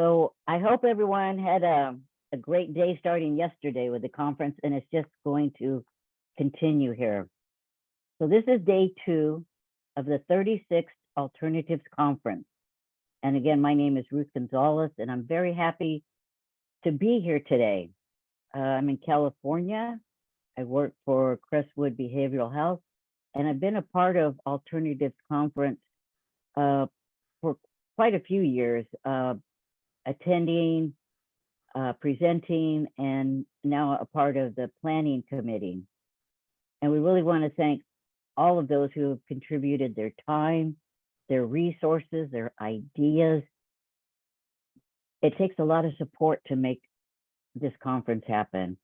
So I hope everyone had a great day starting yesterday with the conference, and it's just going to continue here. So this is day 2 of the 36th Alternatives Conference. And again, my name is Ruth Gonzalez, and I'm very happy to be here today. I'm in California. I work for Crestwood Behavioral Health, and I've been a part of Alternatives Conference for quite a few years, attending, presenting, and now a part of the planning committee. And we really want to thank all of those who have contributed their time, their resources, their ideas. It takes a lot of support to make this conference happen.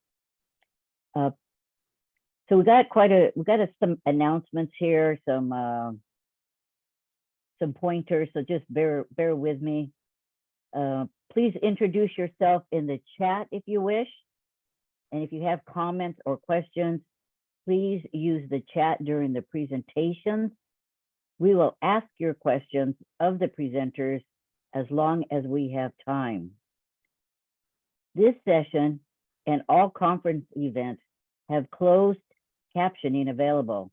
So we got some announcements here, some pointers. So just bear with me. Please introduce yourself in the chat if you wish. And if you have comments or questions, please use the chat during the presentations. We will ask your questions of the presenters as long as we have time. This session and all conference events have closed captioning available.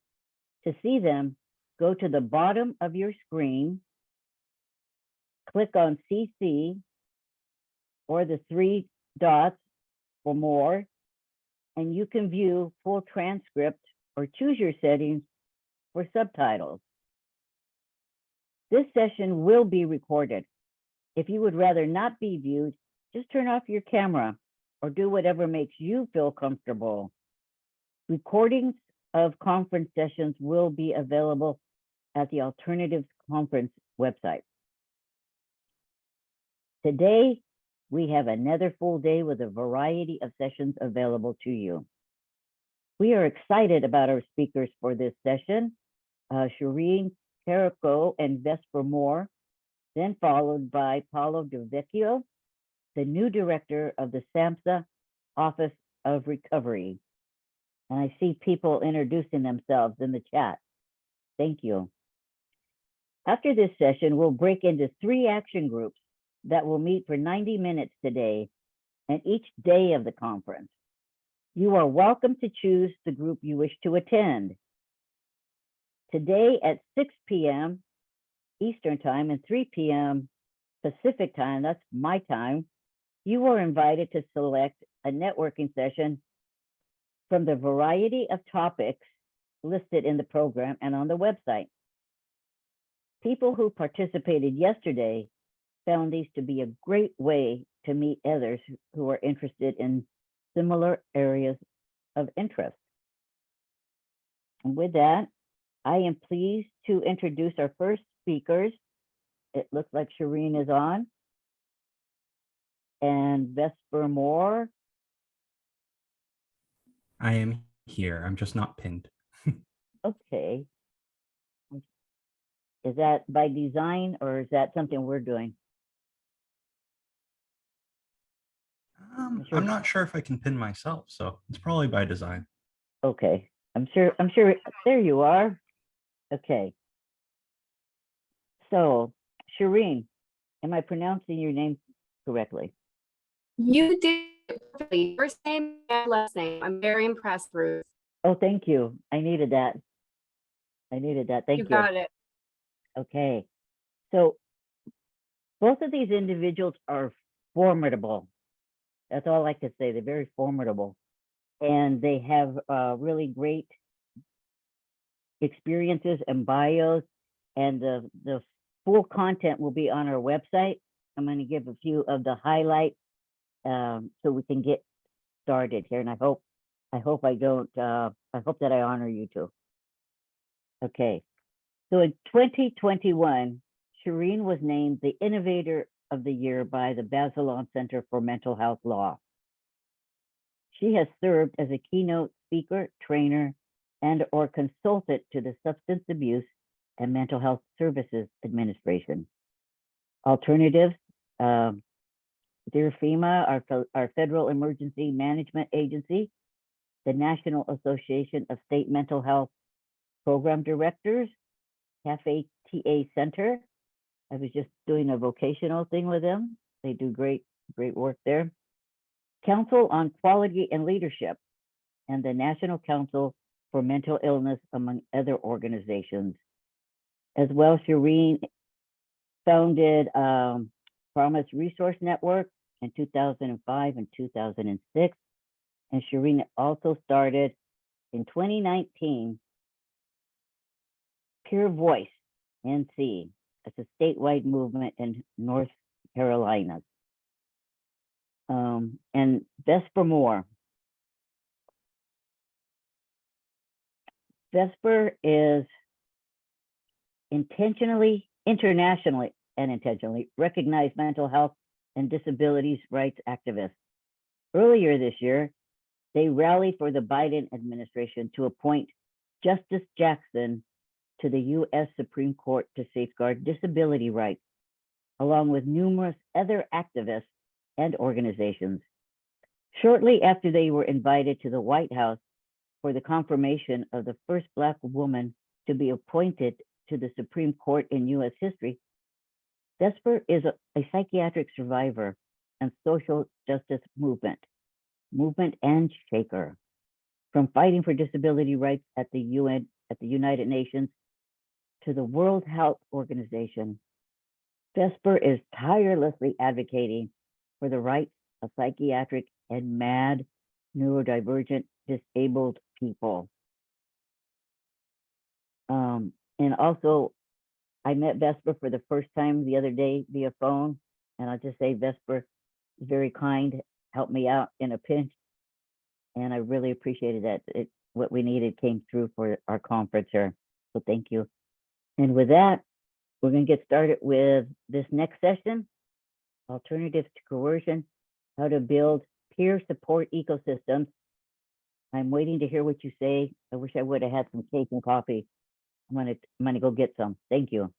To see them, go to the bottom of your screen, click on CC or the 3 dots for more, and you can view full transcript or choose your settings for subtitles. This session will be recorded. If you would rather not be viewed, just turn off your camera or do whatever makes you feel comfortable. Recordings of conference sessions will be available at the Alternatives Conference website. Today, we have another full day with a variety of sessions available to you. We are excited about our speakers for this session, Cherene, Caraco, and Vesper Moore, then followed by Paolo De Vecchio, the new director of the SAMHSA Office of Recovery. And I see people introducing themselves in the chat. Thank you. After this session, we'll break into 3 action groups that will meet for 90 minutes today and each day of the conference. You are welcome to choose the group you wish to attend. Today at 6 p.m. Eastern Time and 3 p.m. Pacific Time, that's my time, you are invited to select a networking session from the variety of topics listed in the program and on the website. People who participated yesterday found these to be a great way to meet others who are interested in similar areas of interest. And with that, I am pleased to introduce our first speakers. It looks like Cherene is on, and Vesper Moore. I am here. I'm just not pinned. Okay. Is that by design or is that something we're doing? I'm not sure if I can pin myself, so it's probably by design. Okay. I'm sure there you are. Okay. So, Cherene, am I pronouncing your name correctly? You did perfectly. First name and last name. I'm very impressed, Ruth. Oh, thank you. I needed that. Thank you. You got it. Okay. So both of these individuals are formidable. That's all I can say. They're very formidable. And they have really great experiences and bios. And the full content will be on our website. I'm going to give a few of the highlights so we can get started here. And I hope that I honor you too. Okay. So in 2021, Cherene was named the Innovator of the Year by the Bazelon Center for Mental Health Law. She has served as a keynote speaker, trainer, and/or consultant to the Substance Abuse and Mental Health Services Administration. Alternatives, dear FEMA, our Federal Emergency Management Agency, the National Association of State Mental Health Program Directors, Cafe TA Center. I was just doing a vocational thing with them. They do great work there. Council on Quality and Leadership, and the National Council for Mental Illness, among other organizations. As well, Cherene founded Promise Resource Network in 2005 and 2006. And Cherene also started in 2019 Pure Voice NC. It's a statewide movement in North Carolina. And Vesper Moore. Vesper is internationally and intentionally recognized mental health and disabilities rights activists. Earlier this year, they rallied for the Biden administration to appoint Justice Jackson to the U.S. Supreme Court to safeguard disability rights, along with numerous other activists and organizations. Shortly after they were invited to the White House for the confirmation of the first Black woman to be appointed to the Supreme Court in U.S. history, Vesper is a psychiatric survivor and social justice movement and shaker. From fighting for disability rights at the UN, at the United Nations, to the World Health Organization, Vesper is tirelessly advocating for the rights of psychiatric and mad, neurodivergent, disabled people. And also, I met Vesper for the first time the other day via phone, and I'll just say Vesper is very kind, helped me out in a pinch, and I really appreciated that. What we needed came through for our conference here, so thank you. And with that, we're going to get started with this next session, Alternatives to Coercion, how to build peer support ecosystems. I'm waiting to hear what you say. I wish I would have had some cake and coffee. I'm gonna go get some. Thank you.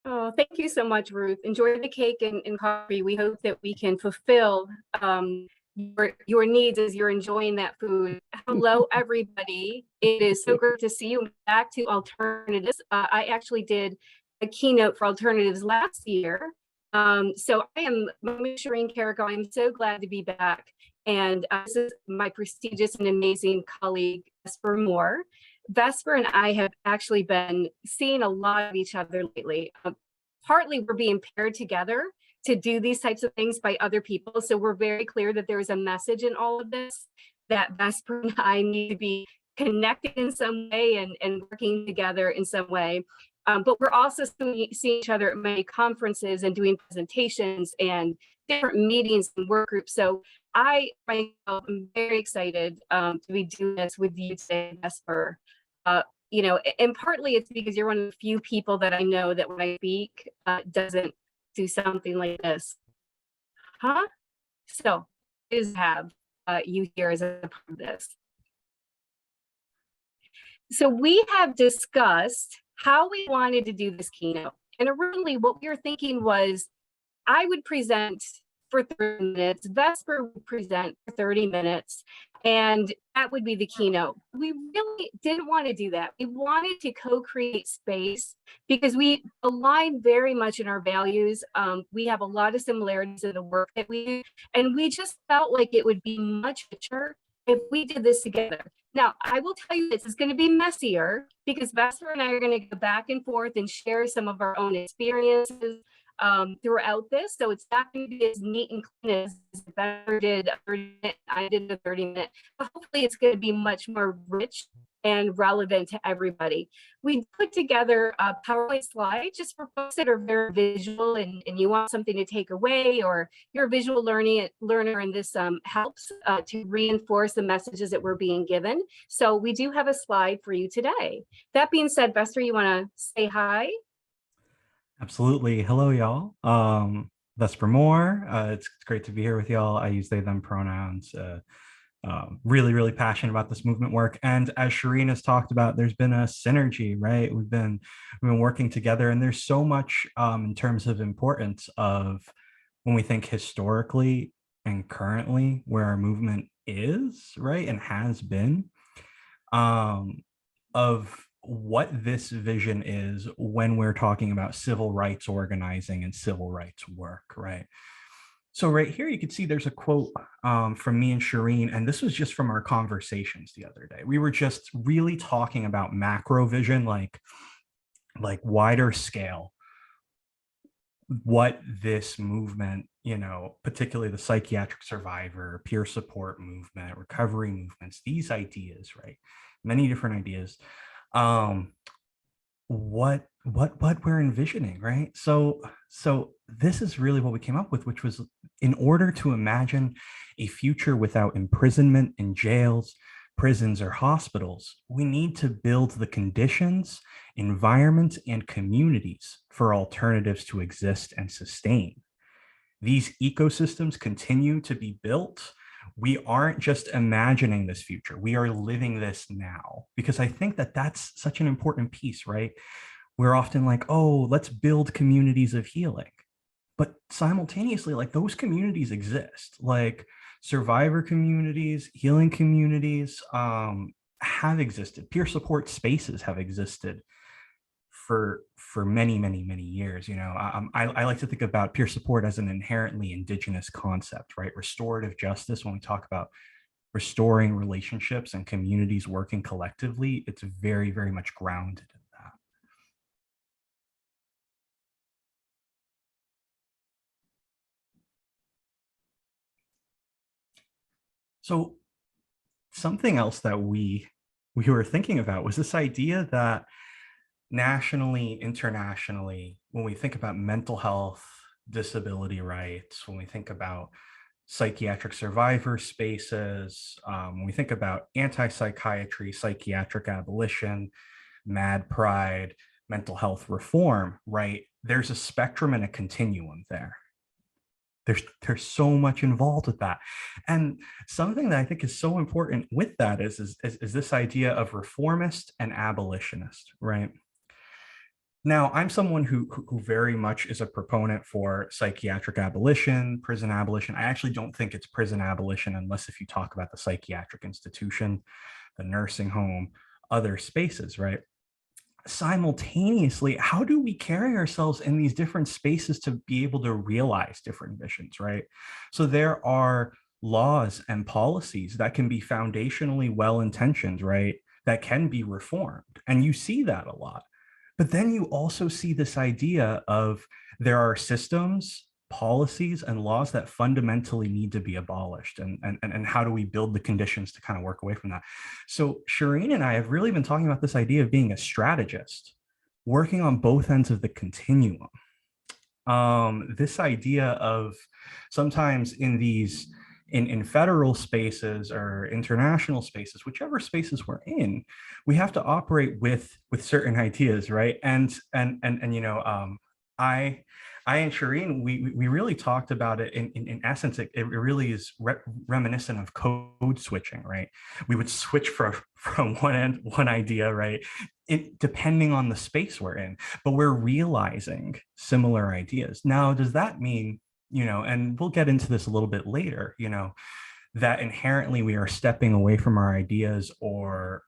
Oh, thank you so much, Ruth. Enjoy the cake and coffee. We hope that we can fulfill your needs as you're enjoying that food. Hello, everybody. It is so great to see you. Back to Alternatives. I actually did a keynote for Alternatives last year. So my name is Cherene Caraco. I'm so glad to be back. And this is my prestigious and amazing colleague, Vesper Moore. Vesper and I have actually been seeing a lot of each other lately. Partly we're being paired together to do these types of things by other people. So we're very clear that there is a message in all of this, that Vesper and I need to be connected in some way and working together in some way. But we're also seeing each other at many conferences and doing presentations and different meetings and work groups. So I myself am very excited to be doing this with you today, Vesper. You know, and partly it's because you're one of the few people that I know that when I speak doesn't do something like this. So is have you here as a part of this. So we have discussed how we wanted to do this keynote. And originally what we were thinking was I would present for 30 minutes, Vesper would present for 30 minutes, and that would be the keynote. We really didn't want to do that. We wanted to co-create space because we align very much in our values. We have a lot of similarities in the work that we do, and we just felt like it would be much richer if we did this together. Now, I will tell you this is going to be messier because Vesper and I are going to go back and forth and share some of our own experiences throughout this. So it's not going to be as neat and clean as Vesper did a 30-minute, I did a 30-minute, but hopefully it's going to be much more rich and relevant to everybody. We put together a PowerPoint slide just for folks that are very visual and you want something to take away, or you're a visual learner and this helps to reinforce the messages that we're being given. So we do have a slide for you today. That being said, Vesper, you want to say hi? Absolutely. Hello, y'all. Vesper Moore. It's great to be here with y'all. I use they, them pronouns. Really passionate about this movement work. And as Cherene has talked about, there's been a synergy, right? We've been working together, and there's so much in terms of importance of when we think historically and currently where our movement is, right, and has been, of what this vision is when we're talking about civil rights organizing and civil rights work, right? So right here, you can see there's a quote from me and Cherene, and this was just from our conversations the other day. We were just really talking about macro vision, like wider scale, what this movement, particularly the psychiatric survivor, peer support movement, recovery movements, these ideas, right? Many different ideas. What we're envisioning, right? So this is really what we came up with, which was, in order to imagine a future without imprisonment in jails, prisons, or hospitals, we need to build the conditions, environments, and communities for alternatives to exist and sustain. These ecosystems continue to be built. We aren't just imagining this future, we are living this now, because I think that that's such an important piece, right? We're often like, oh, let's build communities of healing. But simultaneously, like, those communities exist, like survivor communities, healing communities have existed. Peer support spaces have existed for many, many, many years. I like to think about peer support as an inherently indigenous concept, right? Restorative justice, when we talk about restoring relationships and communities working collectively, it's very, very much grounded in that. So something else that we were thinking about was this idea that nationally, internationally, when we think about mental health, disability rights, when we think about psychiatric survivor spaces, when we think about anti-psychiatry, psychiatric abolition, mad pride, mental health reform, right? There's a spectrum and a continuum there. There's so much involved with that. And something that I think is so important with that is this idea of reformist and abolitionist, right? Now, I'm someone who very much is a proponent for psychiatric abolition, prison abolition. I actually don't think it's prison abolition unless if you talk about the psychiatric institution, the nursing home, other spaces, right? Simultaneously, how do we carry ourselves in these different spaces to be able to realize different visions, right? So there are laws and policies that can be foundationally well-intentioned, right? That can be reformed. And you see that a lot. But then you also see this idea of there are systems, policies, and laws that fundamentally need to be abolished. And how do we build the conditions to kind of work away from that? So Cherene and I have really been talking about this idea of being a strategist, working on both ends of the continuum. This idea of sometimes in these in federal spaces or international spaces, whichever spaces we're in, we have to operate with certain ideas, right? And I and Cherene, we really talked about it in essence. It really is reminiscent of code switching, right? We would switch from one idea, right? Depending on the space we're in, but we're realizing similar ideas. Now, does that mean, and we'll get into this a little bit later, that inherently we are stepping away from our ideas or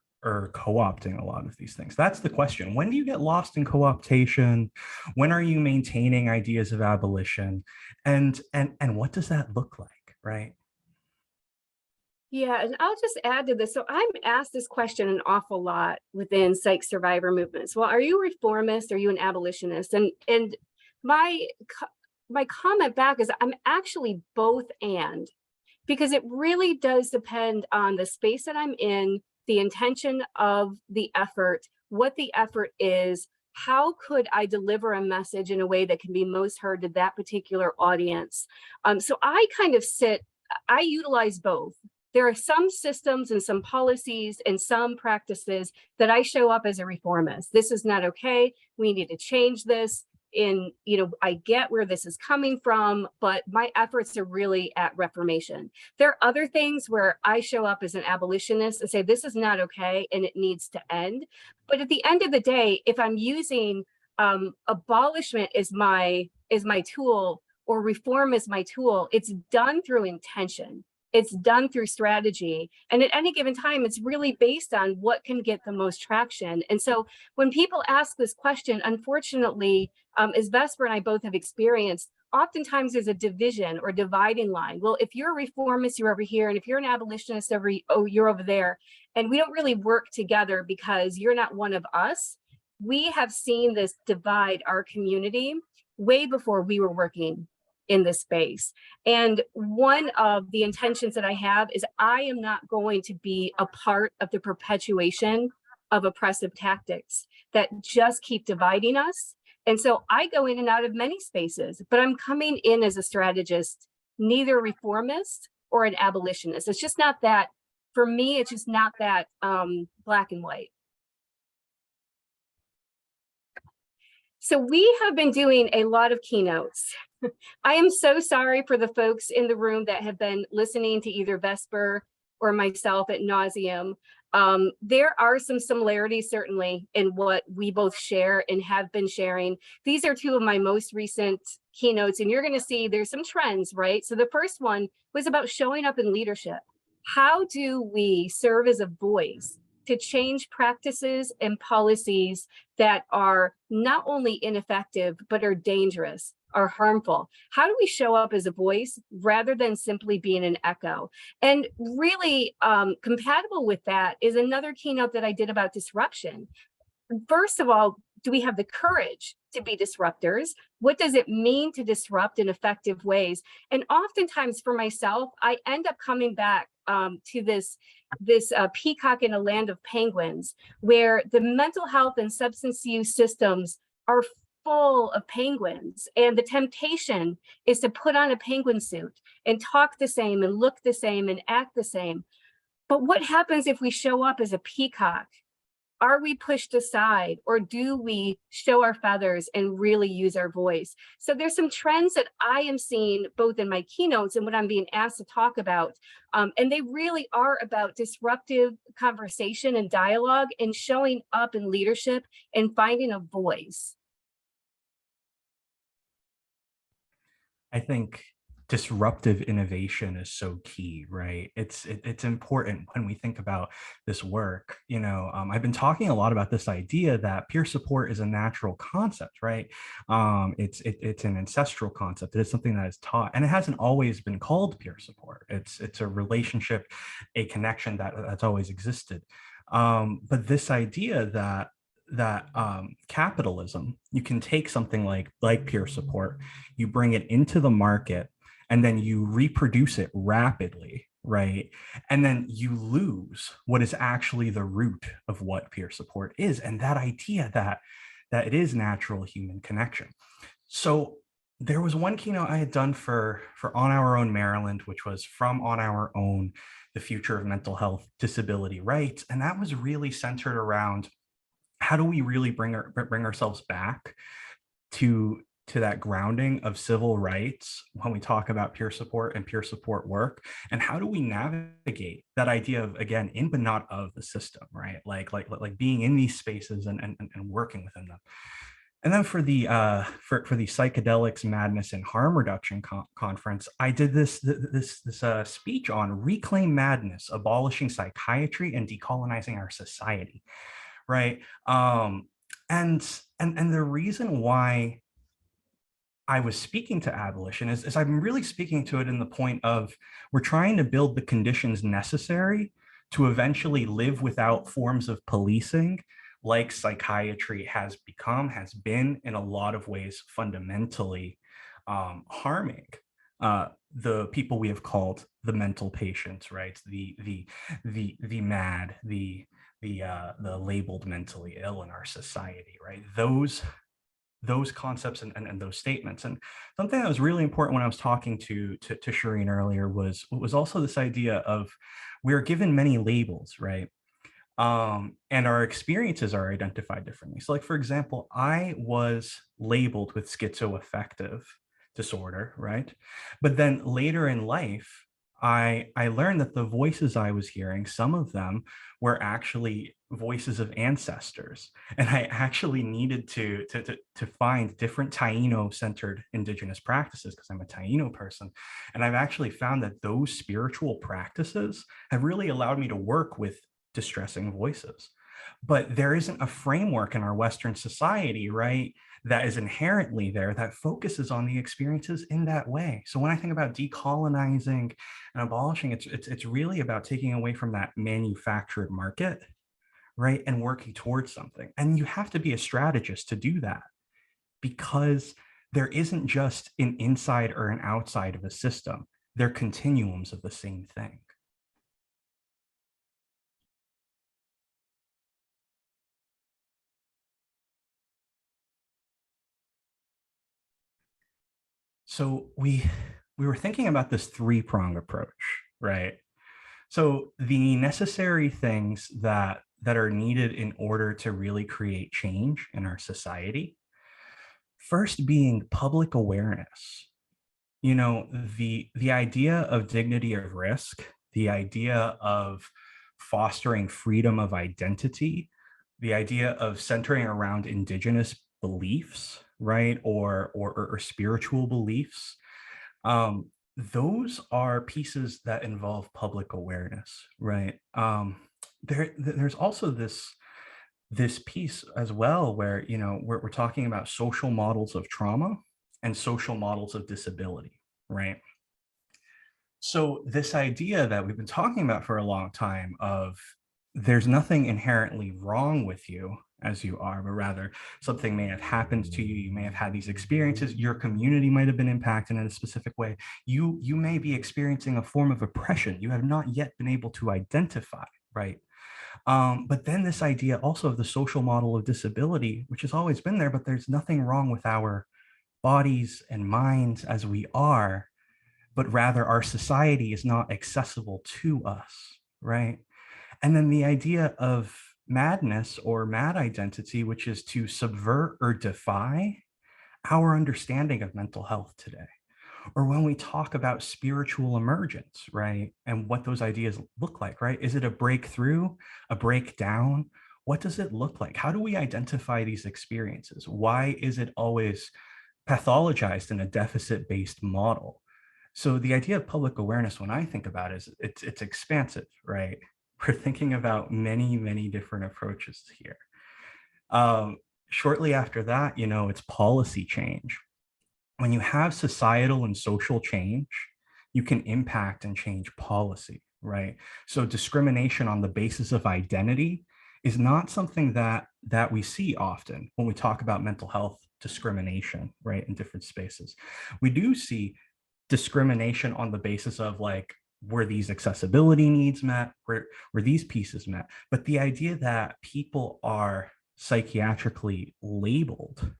co-opting a lot of these things? That's the question. When do you get lost in co-optation? When are you maintaining ideas of abolition? And what does that look like, right? Yeah, and I'll just add to this. So I'm asked this question an awful lot within psych survivor movements. Well, are you a reformist? Are you an abolitionist? And my comment back is I'm actually both and, because it really does depend on the space that I'm in, the intention of the effort, what the effort is, how could I deliver a message in a way that can be most heard to that particular audience. So I utilize both. There are some systems and some policies and some practices that I show up as a reformist. This is not okay. We need to change this. I get where this is coming from, but my efforts are really at reformation. There are other things where I show up as an abolitionist and say, this is not okay and it needs to end. But at the end of the day, if I'm using abolishment as my tool or reform as my tool, it's done through intention. It's done through strategy. And at any given time, it's really based on what can get the most traction. And so when people ask this question, unfortunately, as Vesper and I both have experienced, oftentimes there's a division or dividing line. Well, if you're a reformist, you're over here. And if you're an abolitionist, you're over there. And we don't really work together because you're not one of us. We have seen this divide our community way before we were working in this space. And one of the intentions that I have is I am not going to be a part of the perpetuation of oppressive tactics that just keep dividing us. And so I go in and out of many spaces, but I'm coming in as a strategist, neither a reformist or an abolitionist. It's just not that, for me, it's just not that black and white. So we have been doing a lot of keynotes. I am so sorry for the folks in the room that have been listening to either Vesper or myself ad nauseum. There are some similarities certainly in what we both share and have been sharing. These are two of my most recent keynotes, and you're going to see there's some trends, right? So the first one was about showing up in leadership. How do we serve as a voice to change practices and policies that are not only ineffective, but are dangerous, are harmful? How do we show up as a voice rather than simply being an echo? And really compatible with that is another keynote that I did about disruption. First of all, do we have the courage to be disruptors? What does it mean to disrupt in effective ways? And oftentimes for myself, I end up coming back to this peacock in a land of penguins, where the mental health and substance use systems are full of penguins. And the temptation is to put on a penguin suit and talk the same and look the same and act the same. But what happens if we show up as a peacock? Are we pushed aside, or do we show our feathers and really use our voice? So there's some trends that I am seeing both in my keynotes and what I'm being asked to talk about. And they really are about disruptive conversation and dialogue and showing up in leadership and finding a voice. I think disruptive innovation is so key, right? It's important when we think about this work. You know, I've been talking a lot about this idea that peer support is a natural concept, right? It's an ancestral concept. It is something that is taught, and it hasn't always been called peer support. It's a relationship, a connection that's always existed. But this idea that capitalism, you can take something like peer support, you bring it into the market, and then you reproduce it rapidly, right? And then you lose what is actually the root of what peer support is, and that idea that it is natural human connection. So there was one keynote I had done for On Our Own Maryland, which was From On Our Own, the Future of Mental Health Disability Rights. And that was really centered around how do we really bring ourselves back to that grounding of civil rights when we talk about peer support and peer support work, and how do we navigate that idea of, again, in but not of the system, right? Like being in these spaces and working within them. And then for the psychedelics, madness, and harm reduction conference, I did this speech on Reclaim Madness: Abolishing Psychiatry and Decolonizing Our Society, right? And the reason why I was speaking to abolition is I'm really speaking to it in the point of, we're trying to build the conditions necessary to eventually live without forms of policing, like psychiatry has been in a lot of ways fundamentally harming the people we have called the mental patients, right? The mad, the labeled mentally ill in our society, right? Those concepts and those statements. And something that was really important when I was talking to Cherene earlier was also this idea of, we're given many labels, right? And our experiences are identified differently. So, like, for example, I was labeled with schizoaffective disorder, right? But then later in life, I learned that the voices I was hearing, some of them were actually voices of ancestors. And I actually needed to find different Taino-centered indigenous practices because I'm a Taino person. And I've actually found that those spiritual practices have really allowed me to work with distressing voices. But there isn't a framework in our Western society, right, that is inherently there that focuses on the experiences in that way. So when I think about decolonizing and abolishing, it's really about taking away from that manufactured market, right, and working towards something. And you have to be a strategist to do that because there isn't just an inside or an outside of a system. They're continuums of the same thing. So we were thinking about this three-prong approach, right? So the necessary things that are needed in order to really create change in our society, first being public awareness. You know, the idea of dignity of risk, the idea of fostering freedom of identity, the idea of centering around indigenous beliefs, right, or spiritual beliefs, those are pieces that involve public awareness, right? There's also this piece as well where, you know, we're talking about social models of trauma and social models of disability, right? So this idea that we've been talking about for a long time of there's nothing inherently wrong with you as you are, but rather something may have happened to you. You may have had these experiences. Your community might have been impacted in a specific way. You may be experiencing a form of oppression you have not yet been able to identify, right? But then this idea also of the social model of disability, which has always been there, but there's nothing wrong with our bodies and minds as we are, but rather our society is not accessible to us, right? And then the idea of madness or mad identity, which is to subvert or defy our understanding of mental health today. Or when we talk about spiritual emergence, right? And what those ideas look like, right? Is it a breakthrough, a breakdown? What does it look like? How do we identify these experiences? Why is it always pathologized in a deficit-based model? So the idea of public awareness, when I think about it, is it's expansive, right? We're thinking about many, many different approaches here. Shortly after that, you know, it's policy change. When you have societal and social change, you can impact and change policy, right? So discrimination on the basis of identity is not something that we see often when we talk about mental health discrimination, right, in different spaces. We do see discrimination on the basis of like, were these accessibility needs met? Were these pieces met? But the idea that people are psychiatrically labeled,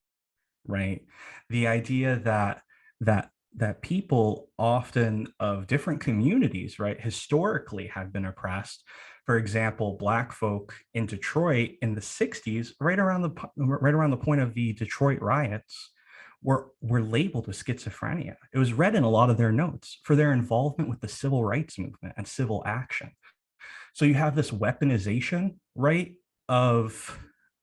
right? The idea that people often of different communities, right, historically have been oppressed. For example, Black folk in Detroit in the 60s, right around the point of the Detroit riots, were labeled with schizophrenia. It was read in a lot of their notes for their involvement with the civil rights movement and civil action. So you have this weaponization, right, of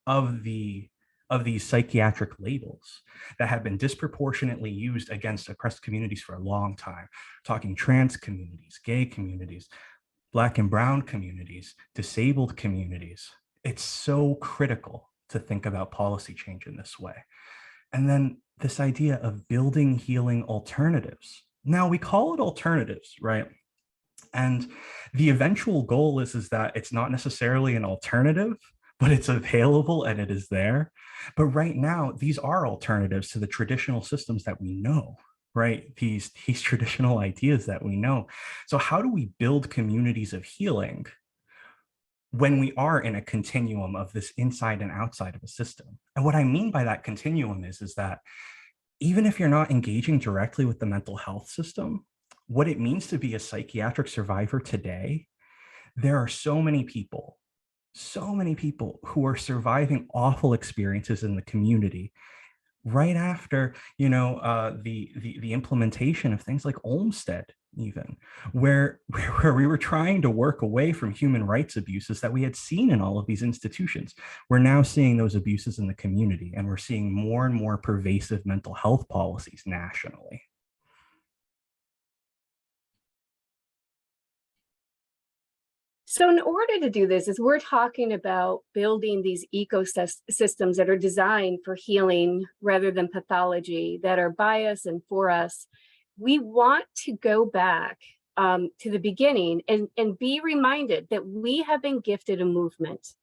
of the of these psychiatric labels that have been disproportionately used against oppressed communities for a long time. Talking trans communities, gay communities, Black and brown communities, disabled communities. It's so critical to think about policy change in this way. And then this idea of building healing alternatives. Now we call it alternatives, right? And the eventual goal is that it's not necessarily an alternative, but it's available and it is there. But right now, these are alternatives to the traditional systems that we know, right? These traditional ideas that we know. So how do we build communities of healing when we are in a continuum of this inside and outside of a system? And what I mean by that continuum is that even if you're not engaging directly with the mental health system, what it means to be a psychiatric survivor today, there are so many people who are surviving awful experiences in the community right after, you know, the implementation of things like Olmstead, even, where where we were trying to work away from human rights abuses that we had seen in all of these institutions. We're now seeing those abuses in the community, and we're seeing more and more pervasive mental health policies nationally. So in order to do this, as we're talking about building these ecosystems that are designed for healing rather than pathology, that are by us and for us, we want to go back to the beginning and be reminded that we have been gifted a movement.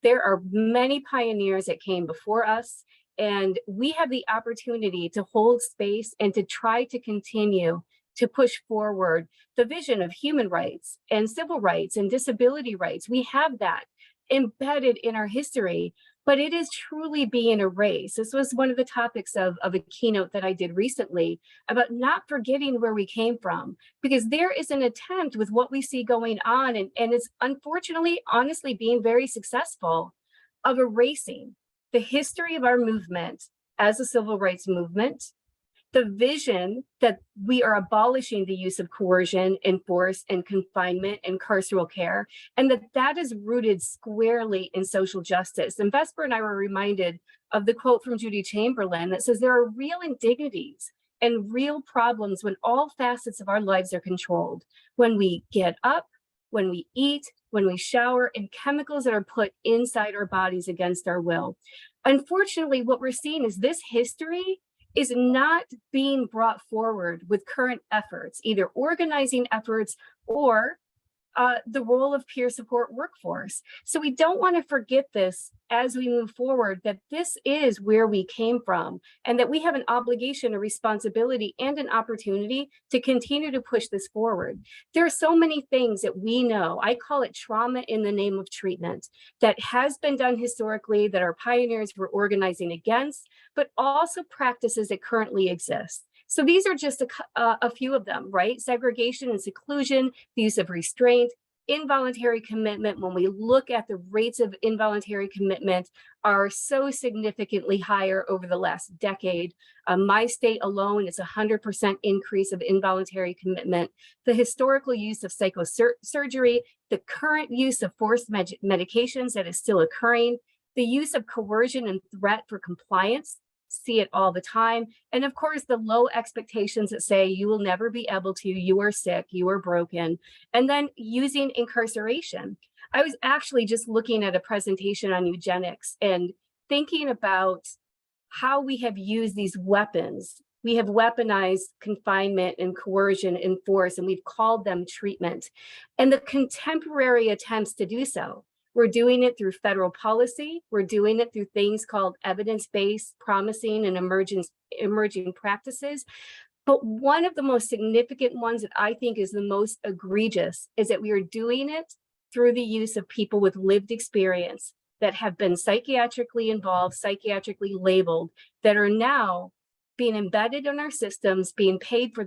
There are many pioneers that came before us, and we have the opportunity to hold space and to try to continue to push forward the vision of human rights and civil rights and disability rights. We have that embedded in our history, but it is truly being erased. This was one of the topics of a keynote that I did recently about not forgetting where we came from, because there is an attempt with what we see going on, and it's unfortunately, honestly, being very successful, of erasing the history of our movement as a civil rights movement, the vision that we are abolishing the use of coercion and force and confinement and carceral care, and that is rooted squarely in social justice. And Vesper and I were reminded of the quote from Judy Chamberlain that says, there are real indignities and real problems when all facets of our lives are controlled. When we get up, when we eat, when we shower, and chemicals that are put inside our bodies against our will. Unfortunately, what we're seeing is this history is not being brought forward with current efforts, either organizing efforts or the role of peer support workforce. So we don't want to forget this as we move forward, that this is where we came from, and that we have an obligation, a responsibility, and an opportunity to continue to push this forward. There are so many things that we know, I call it trauma in the name of treatment, that has been done historically, that our pioneers were organizing against, but also practices that currently exist. So these are just a few of them, right? Segregation and seclusion, the use of restraint, involuntary commitment. When we look at the rates of involuntary commitment are so significantly higher over the last decade. My state alone is 100% increase of involuntary commitment. The historical use of psychosurgery, the current use of forced medications that is still occurring, the use of coercion and threat for compliance, see it all the time. And of course, the low expectations that say you will never be able to, you are sick, you are broken. And then using incarceration. I was actually just looking at a presentation on eugenics and thinking about how we have used these weapons. We have weaponized confinement and coercion and force, and we've called them treatment. And the contemporary attempts to do so, we're doing it through federal policy. We're doing it through things called evidence-based, promising, and emerging practices. But one of the most significant ones that I think is the most egregious is that we are doing it through the use of people with lived experience that have been psychiatrically involved, psychiatrically labeled, that are now being embedded in our systems, being paid for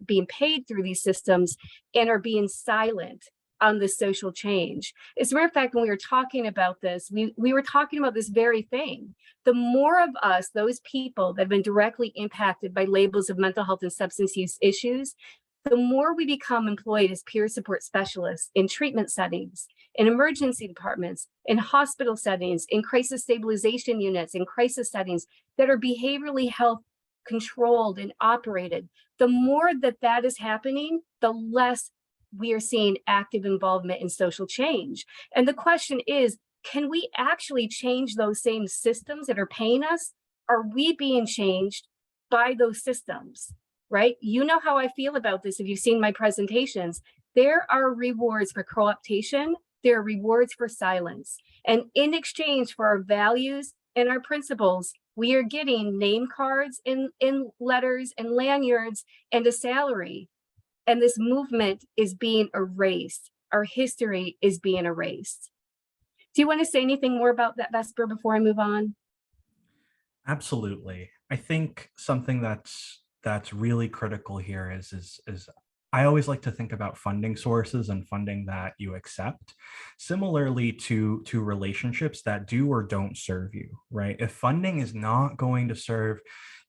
being paid through these systems, and are being silent on the social change. As a matter of fact, when we were talking about this, we were talking about this very thing. The more of us, those people that have been directly impacted by labels of mental health and substance use issues, the more we become employed as peer support specialists in treatment settings, in emergency departments, in hospital settings, in crisis stabilization units, in crisis settings that are behaviorally health controlled and operated, the more that is happening, the less we are seeing active involvement in social change. And the question is, can we actually change those same systems that are paying us? Are we being changed by those systems, right? You know how I feel about this if you've seen my presentations. There are rewards for co-optation. There are rewards for silence. And in exchange for our values and our principles, we are getting name cards in letters and lanyards and a salary. And this movement is being erased. Our history is being erased. Do you want to say anything more about that, Vesper, before I move on? Absolutely. I think something that's really critical here is I always like to think about funding sources and funding that you accept, similarly to relationships that do or don't serve you, right? If funding is not going to serve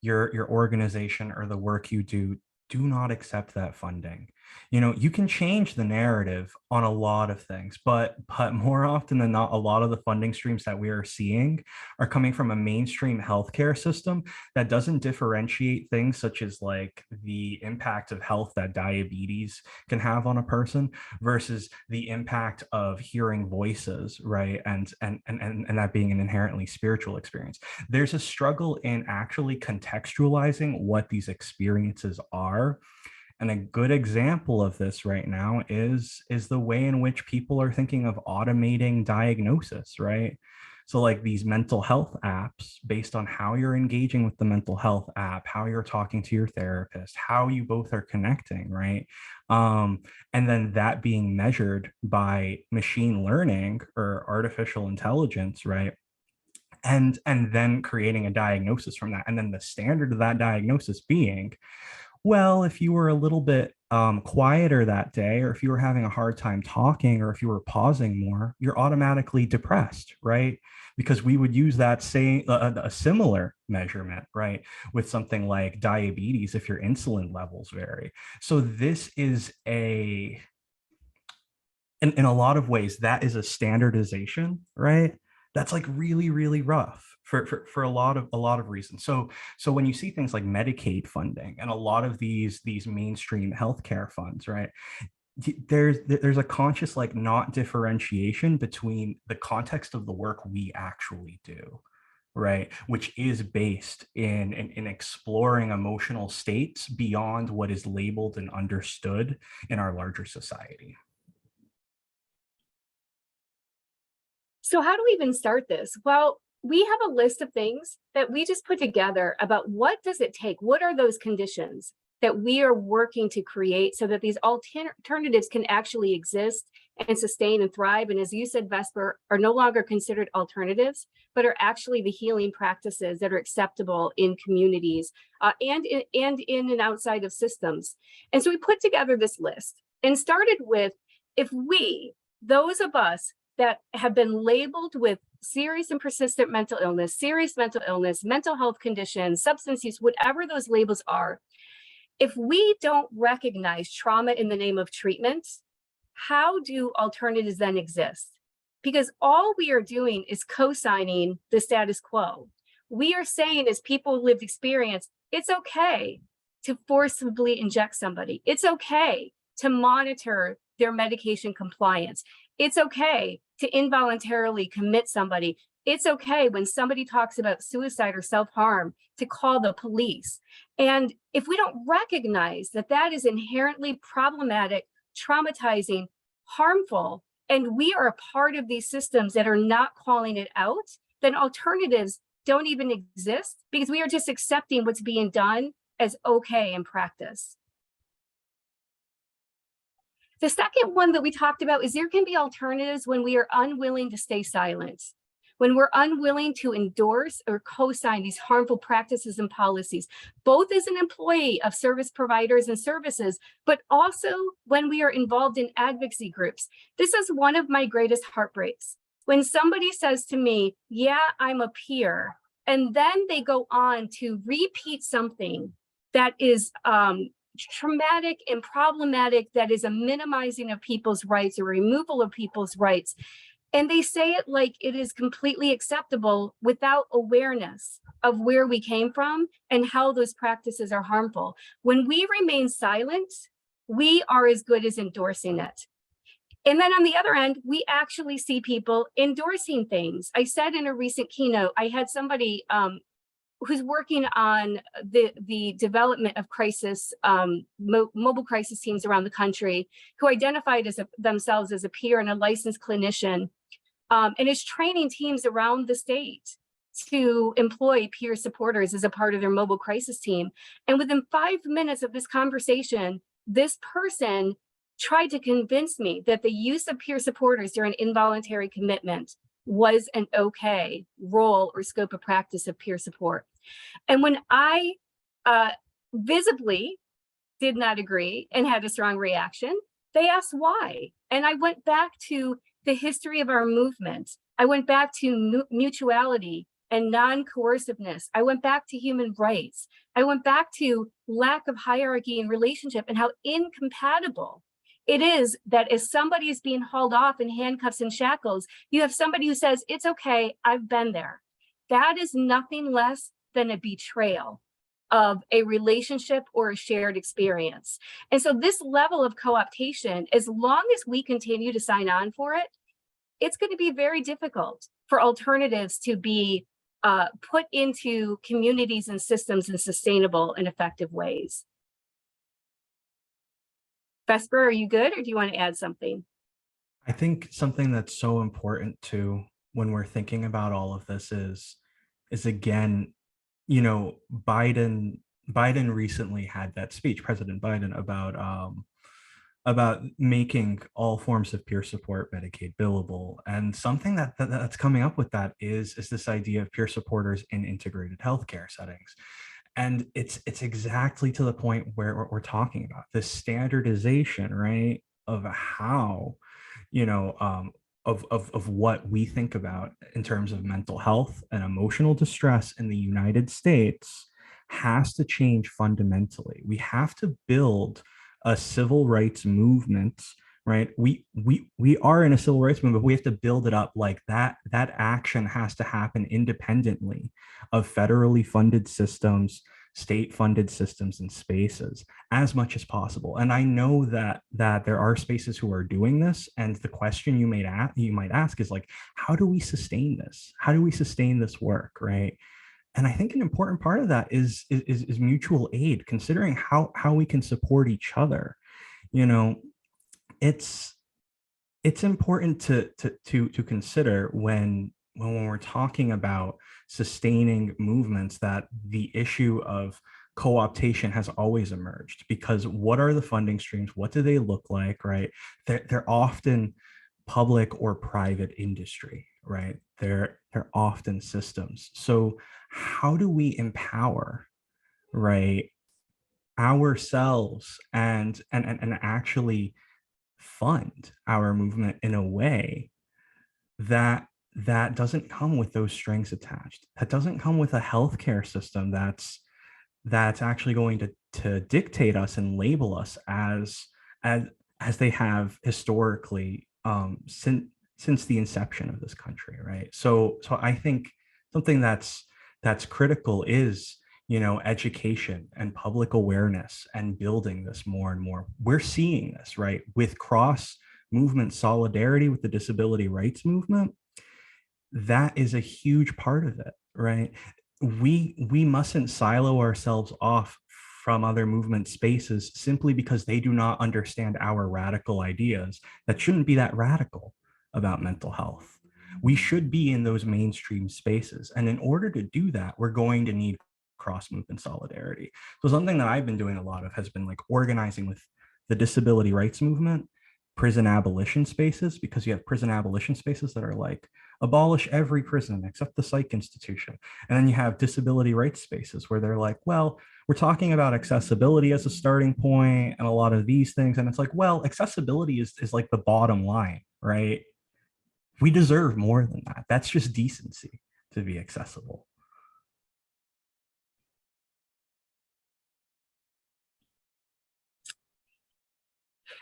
your organization or the work you do, do not accept that funding. You know, you can change the narrative on a lot of things, but more often than not, a lot of the funding streams that we are seeing are coming from a mainstream healthcare system that doesn't differentiate things such as like the impact of health that diabetes can have on a person versus the impact of hearing voices, right? And that being an inherently spiritual experience. There's a struggle in actually contextualizing what these experiences are. And a good example of this right now is the way in which people are thinking of automating diagnosis, right? So like these mental health apps, based on how you're engaging with the mental health app, how you're talking to your therapist, how you both are connecting, right? And then that being measured by machine learning or artificial intelligence, right? And then creating a diagnosis from that. And then the standard of that diagnosis being, well, if you were a little bit quieter that day, or if you were having a hard time talking, or if you were pausing more, you're automatically depressed, right? Because we would use that same, a similar measurement, right? With something like diabetes, if your insulin levels vary. So this is in a lot of ways, that is a standardization, right? That's like really, really rough for a lot of reasons. So when you see things like Medicaid funding and a lot of these mainstream healthcare funds, right? There's a conscious like not differentiation between the context of the work we actually do, right? Which is based in exploring emotional states beyond what is labeled and understood in our larger society. So how do we even start this? Well, we have a list of things that we just put together about what does it take? What are those conditions that we are working to create so that these alternatives can actually exist and sustain and thrive? And as you said, Vesper, are no longer considered alternatives, but are actually the healing practices that are acceptable in communities and in and outside of systems. And so we put together this list and started with, if we, those of us that have been labeled with serious and persistent mental illness, serious mental illness, mental health conditions, substance use, whatever those labels are, if we don't recognize trauma in the name of treatment, how do alternatives then exist? Because all we are doing is co-signing the status quo. We are saying, as people with lived experience, it's okay to forcibly inject somebody. It's okay to monitor their medication compliance. It's okay to involuntarily commit somebody. It's okay when somebody talks about suicide or self-harm to call the police. And if we don't recognize that that is inherently problematic, traumatizing, harmful, and we are a part of these systems that are not calling it out, then alternatives don't even exist because we are just accepting what's being done as okay in practice. The second one that we talked about is there can be alternatives when we are unwilling to stay silent, when we're unwilling to endorse or co-sign these harmful practices and policies, both as an employee of service providers and services, but also when we are involved in advocacy groups. This is one of my greatest heartbreaks. When somebody says to me, yeah, I'm a peer, and then they go on to repeat something that is traumatic and problematic, that is a minimizing of people's rights or removal of people's rights. And they say it like it is completely acceptable without awareness of where we came from and how those practices are harmful. When we remain silent, we are as good as endorsing it. And then on the other end, we actually see people endorsing things. I said in a recent keynote, I had somebody who's working on the development of crisis, mobile crisis teams around the country, who identified as themselves as a peer and a licensed clinician, and is training teams around the state to employ peer supporters as a part of their mobile crisis team. And within 5 minutes of this conversation, this person tried to convince me that the use of peer supporters during involuntary commitment was an okay role or scope of practice of peer support. And when I visibly did not agree and had a strong reaction, they asked why. And I went back to the history of our movement. I went back to mutuality and non-coerciveness. I went back to human rights. I went back to lack of hierarchy in relationship and how incompatible it is that if somebody is being hauled off in handcuffs and shackles, you have somebody who says, it's okay, I've been there. That is nothing less than a betrayal of a relationship or a shared experience. And so this level of co-optation, as long as we continue to sign on for it, it's going to be very difficult for alternatives to be put into communities and systems in sustainable and effective ways. Vesper, are you good, or do you want to add something? I think something that's so important too when we're thinking about all of this is again, you know, Biden recently had that speech, President Biden, about making all forms of peer support Medicaid billable. And something that's coming up with that is this idea of peer supporters in integrated healthcare settings. And it's exactly to the point where we're talking about this standardization, right, of how, you know, of what we think about in terms of mental health and emotional distress in the United States has to change fundamentally. We have to build a civil rights movement, right? We are in a civil rights movement, but we have to build it up like that. That action has to happen independently of federally funded systems, state funded systems and spaces as much as possible. And I know that there are spaces who are doing this. And the question you might ask is like, how do we sustain this? How do we sustain this work, right? And I think an important part of that is mutual aid, considering how we can support each other. You know, it's important to consider when we're talking about sustaining movements that the issue of co-optation has always emerged, because what are the funding streams? What do they look like, right? They're often public or private industry, right? They're often systems. So how do we empower, right, ourselves and actually fund our movement in a way that doesn't come with those strings attached, that doesn't come with a healthcare system that's actually going to dictate us and label us as they have historically since the inception of this country, right? So I think something that's critical is, you know, education and public awareness and building this more and more. We're seeing this, right, with cross movement solidarity with the disability rights movement. That is a huge part of it, right? We mustn't silo ourselves off from other movement spaces simply because they do not understand our radical ideas that shouldn't be that radical about mental health. We should be in those mainstream spaces. And in order to do that, we're going to need cross-movement solidarity. So something that I've been doing a lot of has been like organizing with the disability rights movement, prison abolition spaces, because you have prison abolition spaces that are like, abolish every prison except the psych institution. And then you have disability rights spaces where they're like, well, we're talking about accessibility as a starting point and a lot of these things. And it's like, well, accessibility is like the bottom line, right? We deserve more than that. That's just decency, to be accessible.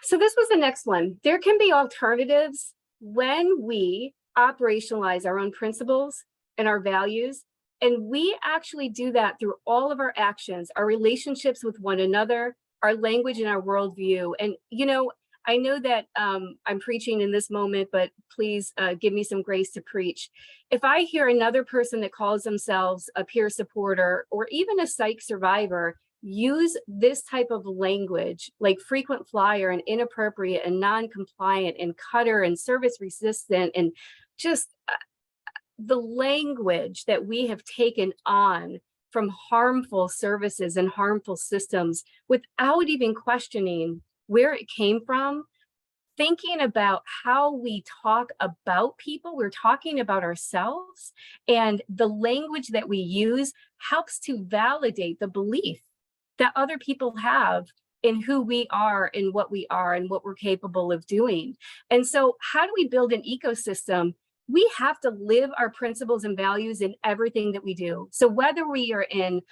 So this was the next one. There can be alternatives when we operationalize our own principles and our values. And we actually do that through all of our actions, our relationships with one another, our language and our worldview. And, you know, I know that I'm preaching in this moment, but please give me some grace to preach. If I hear another person that calls themselves a peer supporter or even a psych survivor use this type of language like frequent flyer and inappropriate and non-compliant and cutter and service resistant, and just the language that we have taken on from harmful services and harmful systems without even questioning where it came from, thinking about how we talk about people, we're talking about ourselves, and the language that we use helps to validate the belief that other people have in who we are and what we are and what we're capable of doing. And so how do we build an ecosystem we have to live our principles and values in everything that we do. So whether we are in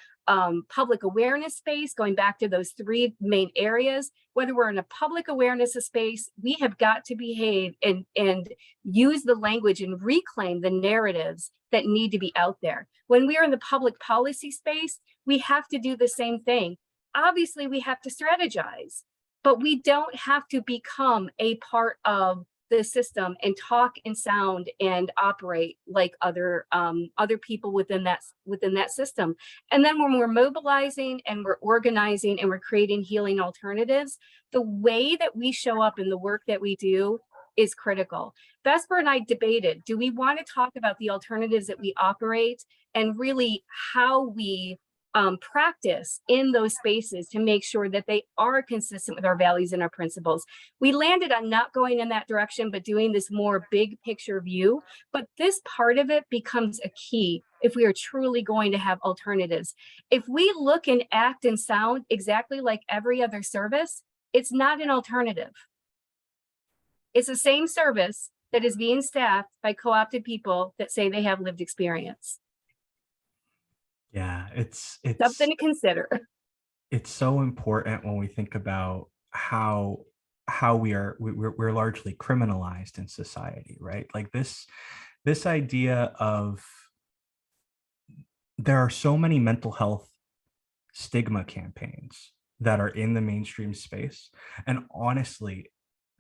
public awareness space, going back to those three main areas, whether we're in a public awareness space, we have got to behave and use the language and reclaim the narratives that need to be out there. When we are in the public policy space, we have to do the same thing. Obviously, we have to strategize, but we don't have to become a part of the system and talk and sound and operate like other people within that system. And then when we're mobilizing and we're organizing and we're creating healing alternatives, the way that we show up in the work that we do is critical. Vesper and I debated, do we want to talk about the alternatives that we operate and really how we practice in those spaces to make sure that they are consistent with our values and our principles. We landed on not going in that direction, but doing this more big picture view. But this part of it becomes a key if we are truly going to have alternatives. If we look and act and sound exactly like every other service, it's not an alternative. It's the same service that is being staffed by co-opted people that say they have lived experience. Yeah, it's something to consider. It's so important when we think about how we're largely criminalized in society, right? Like this idea of there are so many mental health stigma campaigns that are in the mainstream space, and honestly,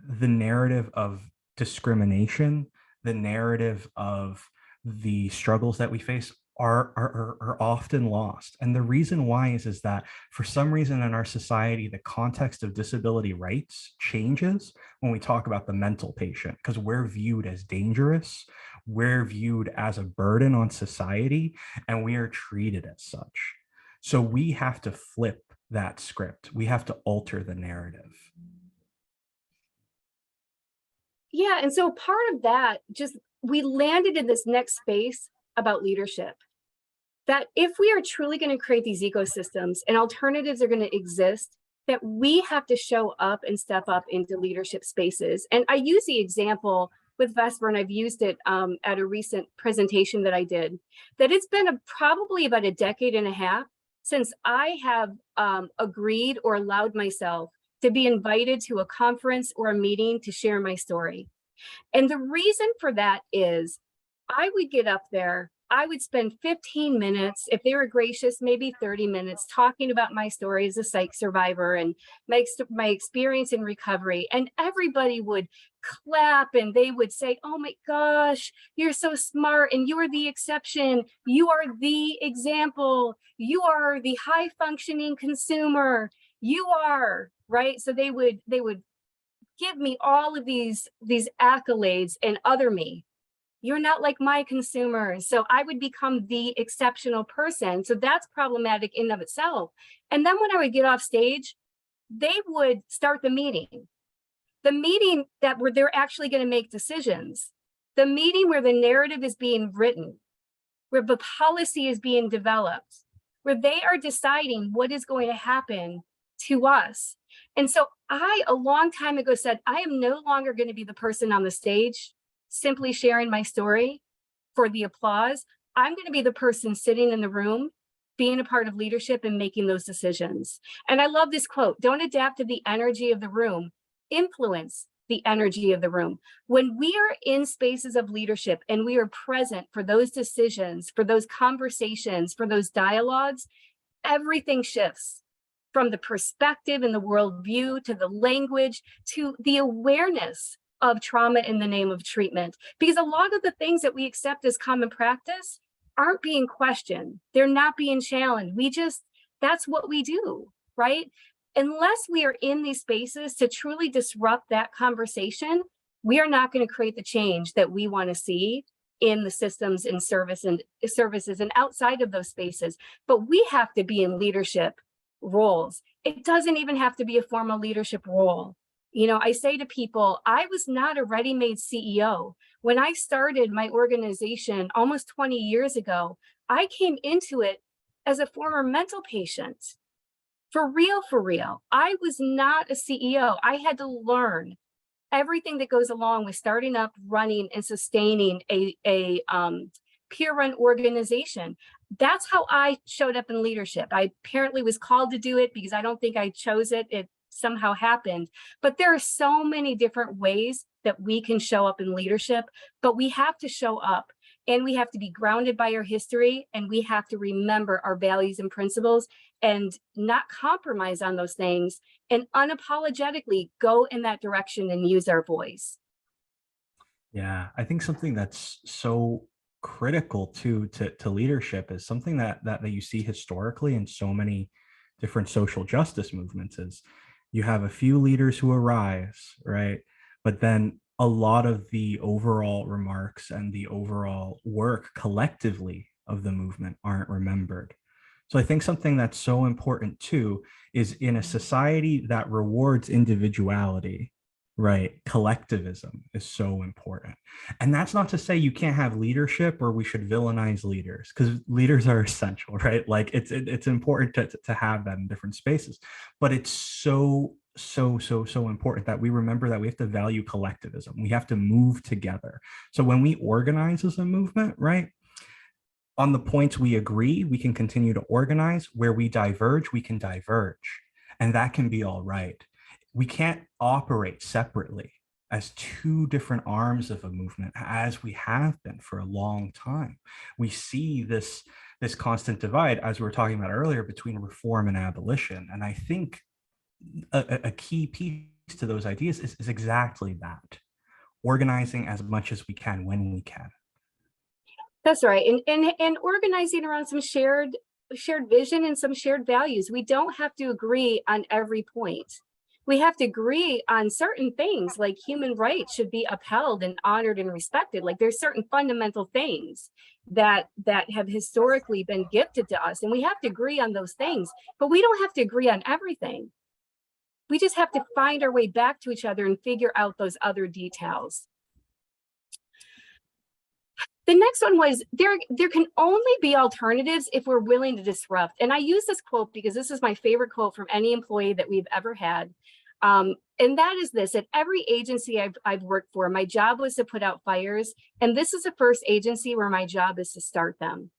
the narrative of discrimination, the narrative of the struggles that we face are often lost. And the reason why is that for some reason in our society, the context of disability rights changes when we talk about the mental patient, because we're viewed as dangerous, we're viewed as a burden on society, and we are treated as such. So we have to flip that script. We have to alter the narrative. Yeah, and so part of that, just we landed in this next space about leadership. That if we are truly going to create these ecosystems and alternatives are going to exist, that we have to show up and step up into leadership spaces. And I use the example with Vesper, and I've used it at a recent presentation that I did, that it's been probably about a decade and a half since I have agreed or allowed myself to be invited to a conference or a meeting to share my story. And the reason for that is I would get up there, I would spend 15 minutes, if they were gracious, maybe 30 minutes, talking about my story as a psych survivor and my experience in recovery. And everybody would clap and they would say, oh my gosh, you're so smart and you are the exception. You are the example. You are the high functioning consumer. You are, right? So they would give me all of these accolades and other me. You're not like my consumers. So I would become the exceptional person. So that's problematic in and of itself. And then when I would get off stage, they would start the meeting that where they're actually going to make decisions, the meeting where the narrative is being written, where the policy is being developed, where they are deciding what is going to happen to us. And so I, a long time ago, said, I am no longer going to be the person on the stage simply sharing my story for the applause. I'm going to be the person sitting in the room, being a part of leadership and making those decisions. And I love this quote, don't adapt to the energy of the room, influence the energy of the room. When we are in spaces of leadership and we are present for those decisions, for those conversations, for those dialogues, everything shifts. From the perspective and the worldview to the language to the awareness of trauma in the name of treatment. Because a lot of the things that we accept as common practice aren't being questioned. They're not being challenged. That's what we do, right? Unless we are in these spaces to truly disrupt that conversation, we are not going to create the change that we want to see in the systems and services and outside of those spaces. But we have to be in leadership roles. It doesn't even have to be a formal leadership role. You know, I say to people, I was not a ready-made CEO. When I started my organization almost 20 years ago, I came into it as a former mental patient. For real. I was not a CEO. I had to learn everything that goes along with starting up, running, and sustaining a peer-run organization. That's how I showed up in leadership. I apparently was called to do it because I don't think I chose it. It somehow happened. But there are so many different ways that we can show up in leadership, but we have to show up, and we have to be grounded by our history, and we have to remember our values and principles and not compromise on those things, and unapologetically go in that direction and use our voice. Yeah, I think something that's so critical to leadership is something that you see historically in so many different social justice movements is you have a few leaders who arise, right? But then a lot of the overall remarks and the overall work collectively of the movement aren't remembered. So I think something that's so important too is in a society that rewards individuality, right? Collectivism is so important. And that's not to say you can't have leadership or we should villainize leaders, because leaders are essential, right? Like it's important to have that in different spaces. But it's so important that we remember that we have to value collectivism. We have to move together. So when we organize as a movement, right? On the points we agree, we can continue to organize. Where we diverge, we can diverge. And that can be all right. We can't operate separately as two different arms of a movement, as we have been for a long time. We see this constant divide, as we were talking about earlier, between reform and abolition. And I think a key piece to those ideas is exactly that: organizing as much as we can when we can. That's right. And organizing around some shared vision and some shared values. We don't have to agree on every point. We have to agree on certain things, like human rights should be upheld and honored and respected. Like there's certain fundamental things that have historically been gifted to us, and we have to agree on those things, but we don't have to agree on everything. We just have to find our way back to each other and figure out those other details. The next one was there can only be alternatives if we're willing to disrupt. And I use this quote because this is my favorite quote from any employee that we've ever had. And that is this: at every agency I've worked for, my job was to put out fires. And this is the first agency where my job is to start them.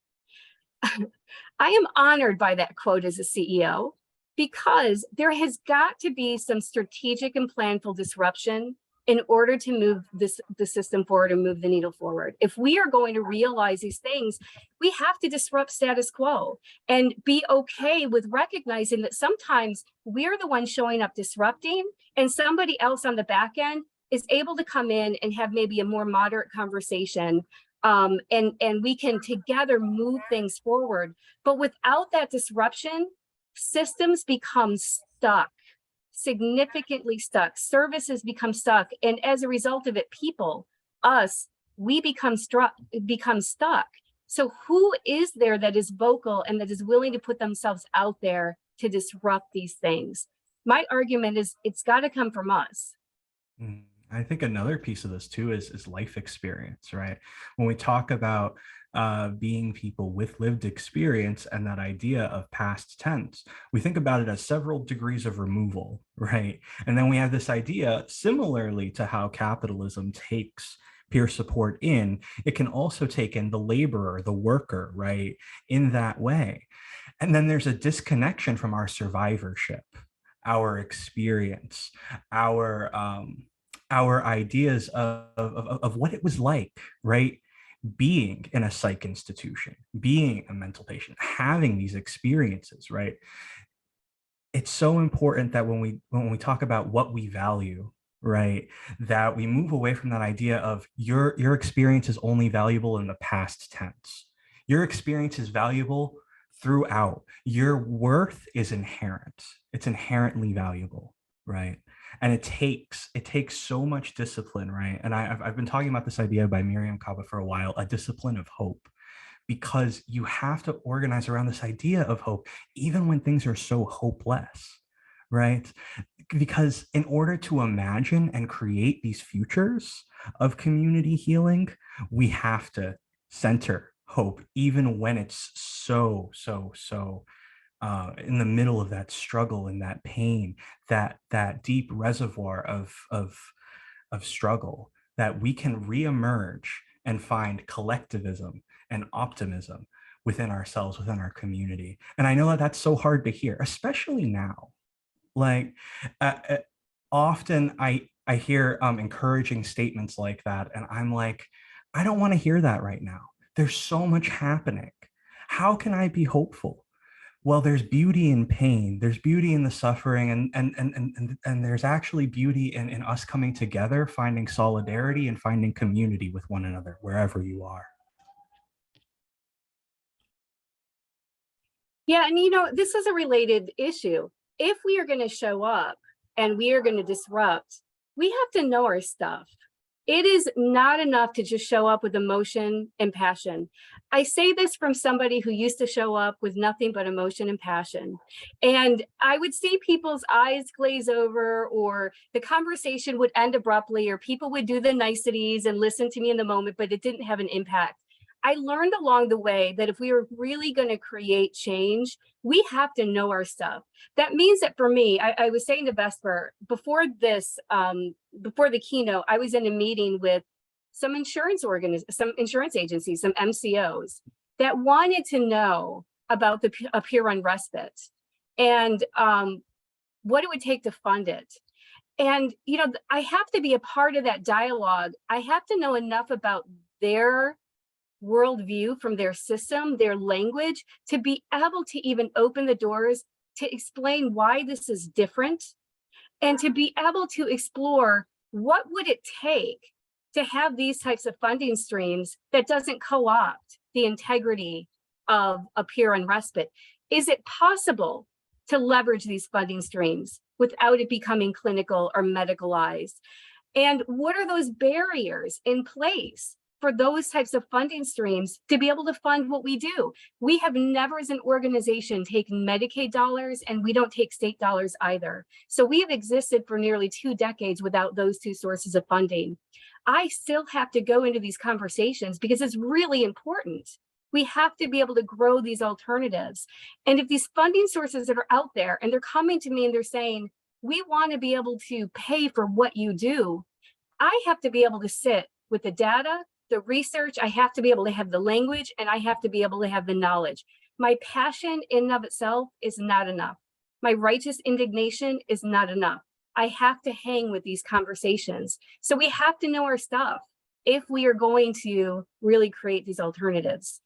I am honored by that quote as a CEO, because there has got to be some strategic and planful disruption in order to move the system forward and move the needle forward. If we are going to realize these things, we have to disrupt status quo and be okay with recognizing that sometimes we're the ones showing up disrupting, and somebody else on the back end is able to come in and have maybe a more moderate conversation, and we can together move things forward. But without that disruption, systems become stuck. Significantly stuck, services become stuck, and as a result of it, people, us, we become stuck. So who is there that is vocal and that is willing to put themselves out there to disrupt these things? My argument is it's got to come from us. I think another piece of this too is life experience, right? When we talk about being people with lived experience and that idea of past tense, we think about it as several degrees of removal, right? And then we have this idea, similarly to how capitalism takes peer support in, it can also take in the laborer, the worker, right? In that way. And then there's a disconnection from our survivorship, our experience, our ideas of what it was like, right? Being in a psych institution, being a mental patient, having these experiences, right? It's so important that when we talk about what we value, right, that we move away from that idea of your experience is only valuable in the past tense. Your experience is valuable throughout. Your worth is inherent. It's inherently valuable, right? And it takes so much discipline, right? And I've been talking about this idea by Miriam Kaba for a while, a discipline of hope, because you have to organize around this idea of hope, even when things are so hopeless, right? Because in order to imagine and create these futures of community healing, we have to center hope, even when it's so in the middle of that struggle and that pain, that deep reservoir of of struggle, that we can reemerge and find collectivism and optimism within ourselves, within our community. And I know that that's so hard to hear, especially now. Like often I hear encouraging statements like that, and I'm like, I don't want to hear that right now. There's so much happening. How can I be hopeful? Well, there's beauty in pain, there's beauty in the suffering, and there's actually beauty in us coming together, finding solidarity and finding community with one another wherever you are. Yeah, and this is a related issue. If we are going to show up and we are going to disrupt, we have to know our stuff. It is not enough to just show up with emotion and passion. I say this from somebody who used to show up with nothing but emotion and passion. And I would see people's eyes glaze over, or the conversation would end abruptly, or people would do the niceties and listen to me in the moment, but it didn't have an impact. I learned along the way that if we are really going to create change, we have to know our stuff. That means that for me, I was saying to Vesper, before the keynote, I was in a meeting with some insurance agencies, some MCOs that wanted to know about the peer-run respite and what it would take to fund it. And, I have to be a part of that dialogue. I have to know enough about their worldview from their system, their language, to be able to even open the doors to explain why this is different, and to be able to explore what would it take to have these types of funding streams that doesn't co-opt the integrity of a peer-run respite. Is it possible to leverage these funding streams without it becoming clinical or medicalized? And what are those barriers in place for those types of funding streams to be able to fund what we do? We have never as an organization taken Medicaid dollars, and we don't take state dollars either. So we have existed for nearly 2 decades without those two sources of funding. I still have to go into these conversations because it's really important. We have to be able to grow these alternatives. And if these funding sources that are out there and they're coming to me and they're saying, we want to be able to pay for what you do, I have to be able to sit with the data, the research, I have to be able to have the language, and I have to be able to have the knowledge. My passion in and of itself is not enough. My righteous indignation is not enough. I have to hang with these conversations. So we have to know our stuff if we are going to really create these alternatives.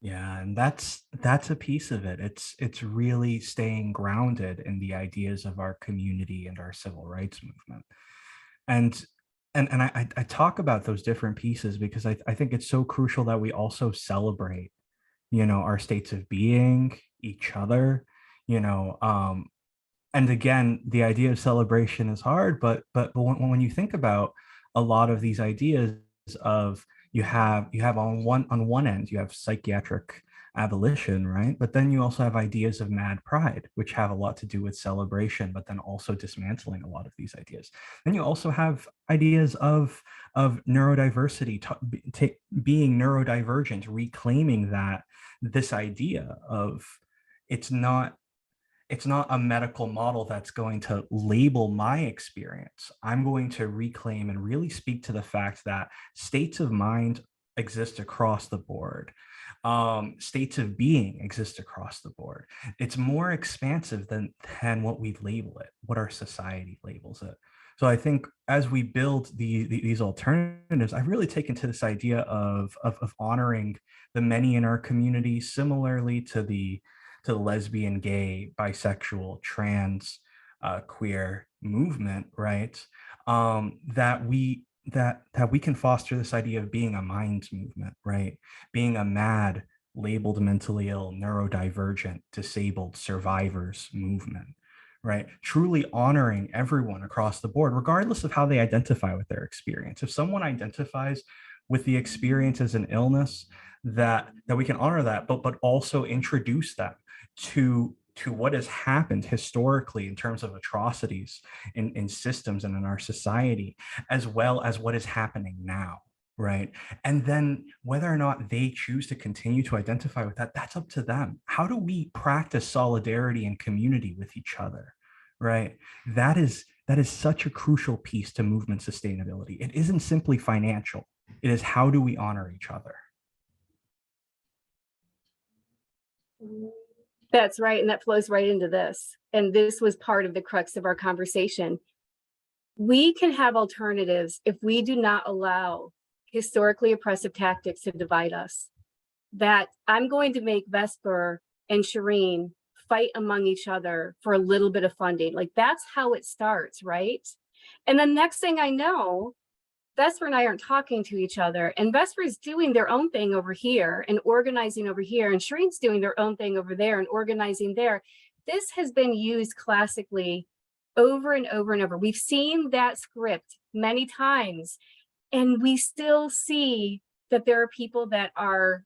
Yeah, and that's a piece of it. It's really staying grounded in the ideas of our community and our civil rights movement. And I talk about those different pieces because I think it's so crucial that we also celebrate, our states of being, each other, and again, the idea of celebration is hard, but when you think about a lot of these ideas of you have on one end, you have psychiatric abolition, right? But then you also have ideas of mad pride, which have a lot to do with celebration, but then also dismantling a lot of these ideas. Then you also have ideas of neurodiversity, being neurodivergent, reclaiming that this idea of it's not a medical model that's going to label my experience. I'm going to reclaim and really speak to the fact that states of mind exist across the board. States of being exist across the board. It's more expansive than what we label it, what our society labels it. So I think as we build these alternatives, I've really taken to this idea of honoring the many in our community, similarly to the lesbian, gay, bisexual, trans, queer movement, right? That we can foster this idea of being a minds movement, right? Being a mad, labeled mentally ill, neurodivergent, disabled survivors movement, right? Truly honoring everyone across the board, regardless of how they identify with their experience. If someone identifies with the experience as an illness, that we can honor that, but also introduce them to what has happened historically in terms of atrocities in systems and in our society, as well as what is happening now, right? And then whether or not they choose to continue to identify with that, that's up to them. How do we practice solidarity and community with each other, right? That is that is such a crucial piece to movement sustainability. It isn't simply financial. It is how do we honor each other? That's right. And that flows right into this. And this was part of the crux of our conversation. We can have alternatives if we do not allow historically oppressive tactics to divide us. That I'm going to make Vesper and Cherene fight among each other for a little bit of funding. Like, that's how it starts, right? And the next thing I know, Vesper and I aren't talking to each other, and Vesper is doing their own thing over here and organizing over here, and Sherene's doing their own thing over there and organizing there. This has been used classically over and over and over. We've seen that script many times, and we still see that there are people that are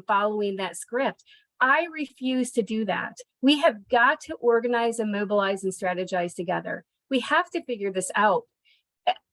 following that script. I refuse to do that. We have got to organize and mobilize and strategize together. We have to figure this out.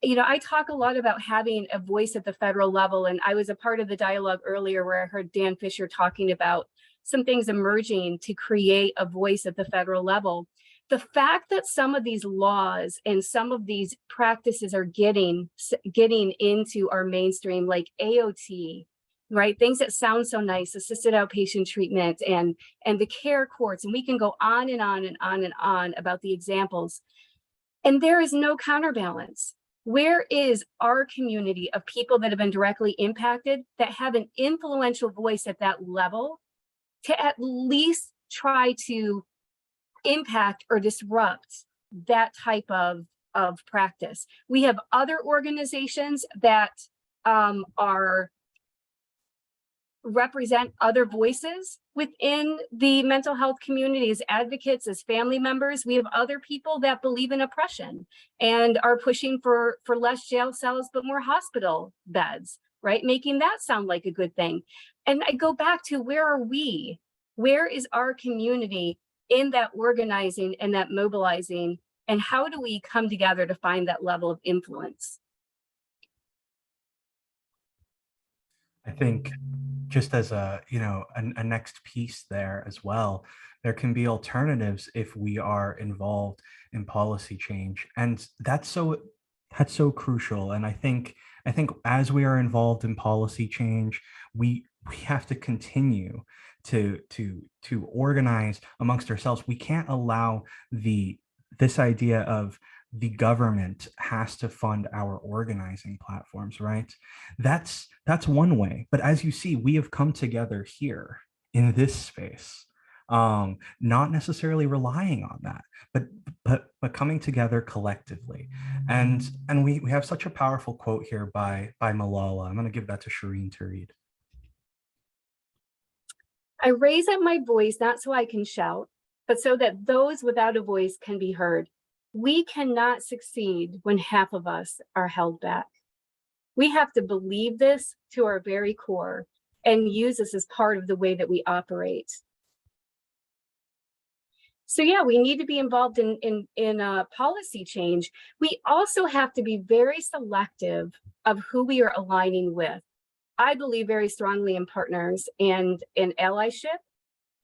You know, I talk a lot about having a voice at the federal level, and I was a part of the dialogue earlier where I heard Dan Fisher talking about some things emerging to create a voice at the federal level. The fact that some of these laws and some of these practices are getting into our mainstream, like AOT, right? Things that sound so nice, assisted outpatient treatment and the care courts, and we can go on and on and on and on about the examples. And there is no counterbalance. Where is our community of people that have been directly impacted that have an influential voice at that level to at least try to impact or disrupt that type of practice? We have other organizations that represent other voices within the mental health community as advocates, as family members. We have other people that believe in oppression and are pushing for less jail cells, but more hospital beds, right? Making that sound like a good thing. And I go back to, where are we? Where is our community in that organizing and that mobilizing? And how do we come together to find that level of influence? I think just as a next piece there as well, there can be alternatives if we are involved in policy change, and that's so crucial. And I think as we are involved in policy change, we have to continue to organize amongst ourselves. We can't allow this idea of the government has to fund our organizing platforms, right? That's one way. But as you see, we have come together here in this space, not necessarily relying on that, but coming together collectively. And we have such a powerful quote here by Malala. I'm going to give that to Cherene to read. I raise up my voice, not so I can shout, but so that those without a voice can be heard. We cannot succeed when half of us are held back. We have to believe this to our very core and use this as part of the way that we operate. So yeah, we need to be involved in policy change. We also have to be very selective of who we are aligning with. I believe very strongly in partners and in allyship,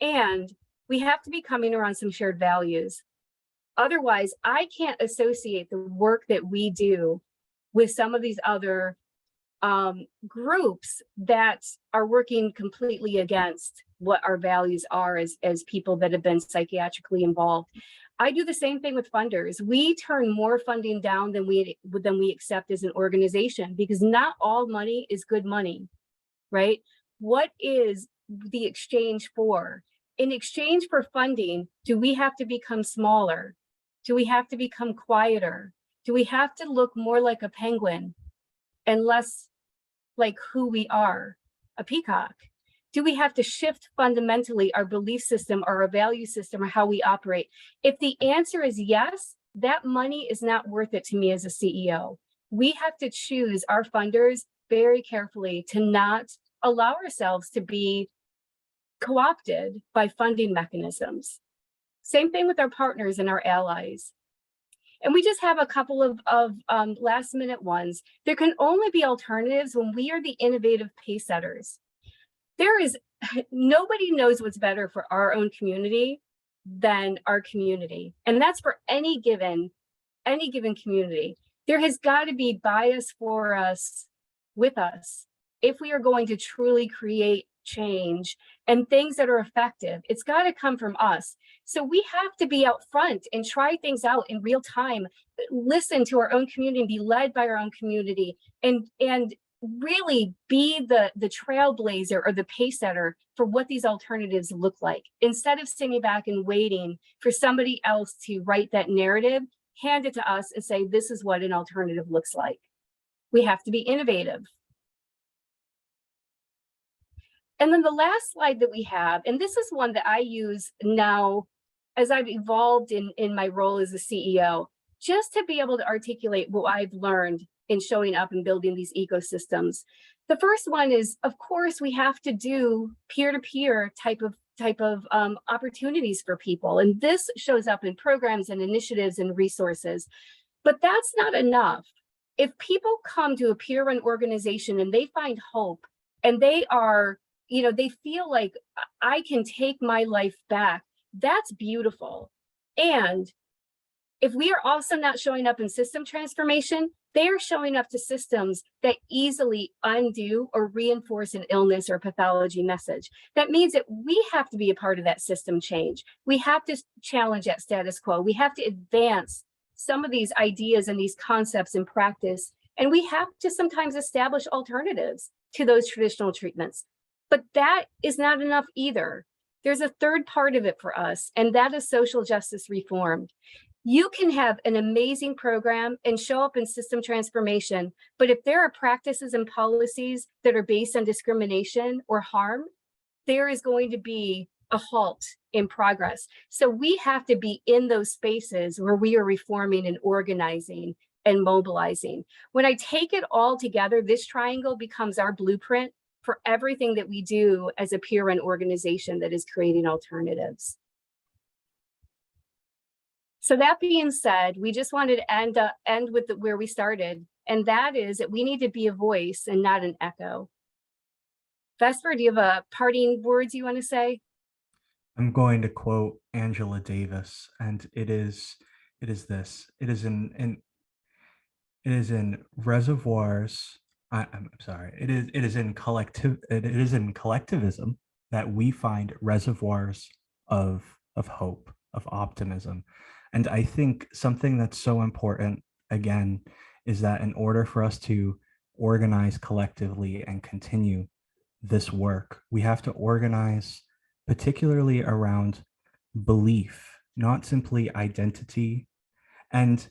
and we have to be coming around some shared values. Otherwise, I can't associate the work that we do with some of these other groups that are working completely against what our values are as people that have been psychiatrically involved. I do the same thing with funders. We turn more funding down than we accept as an organization, because not all money is good money, right? What is the exchange for? In exchange for funding, do we have to become smaller? Do we have to become quieter? Do we have to look more like a penguin and less like who we are, a peacock? Do we have to shift fundamentally our belief system or our value system or how we operate? If the answer is yes, that money is not worth it to me as a CEO. We have to choose our funders very carefully to not allow ourselves to be co-opted by funding mechanisms. Same thing with our partners and our allies. And we just have a couple of last minute ones. There can only be alternatives when we are the innovative pace setters. Nobody knows what's better for our own community than our community. And that's for any given any given community, there has got to be bias for us, with us, if we are going to truly create change and things that are effective. It's got to come from us. So we have to be out front and try things out in real time, listen to our own community, be led by our own community, and really be the trailblazer or the pace setter for what these alternatives look like. Instead of sitting back and waiting for somebody else to write that narrative, hand it to us and say, this is what an alternative looks like. We have to be innovative. And then the last slide that we have, and this is one that I use now as I've evolved in my role as a CEO, just to be able to articulate what I've learned in showing up and building these ecosystems. The first one is, of course, we have to do peer-to-peer type of opportunities for people. And this shows up in programs and initiatives and resources, but that's not enough. If people come to a peer-run organization and they find hope and they are, they feel like I can take my life back, that's beautiful. And if we are also not showing up in system transformation, they are showing up to systems that easily undo or reinforce an illness or pathology message. That means that we have to be a part of that system change. We have to challenge that status quo. We have to advance some of these ideas and these concepts in practice. And we have to sometimes establish alternatives to those traditional treatments. But that is not enough either. There's a third part of it for us, and that is social justice reform. You can have an amazing program and show up in system transformation, but if there are practices and policies that are based on discrimination or harm, there is going to be a halt in progress. So we have to be in those spaces where we are reforming and organizing and mobilizing. When I take it all together, this triangle becomes our blueprint for everything that we do as a peer-run organization that is creating alternatives. So that being said, we just wanted to end with where we started, and that is that we need to be a voice and not an echo. Vesper, do you have a parting words you want to say? I'm going to quote Angela Davis, and it is this. It is in reservoirs. I'm sorry. It is in collectivism that we find reservoirs of hope, of optimism. And I think something that's so important, again, is that in order for us to organize collectively and continue this work, we have to organize particularly around belief, not simply identity. And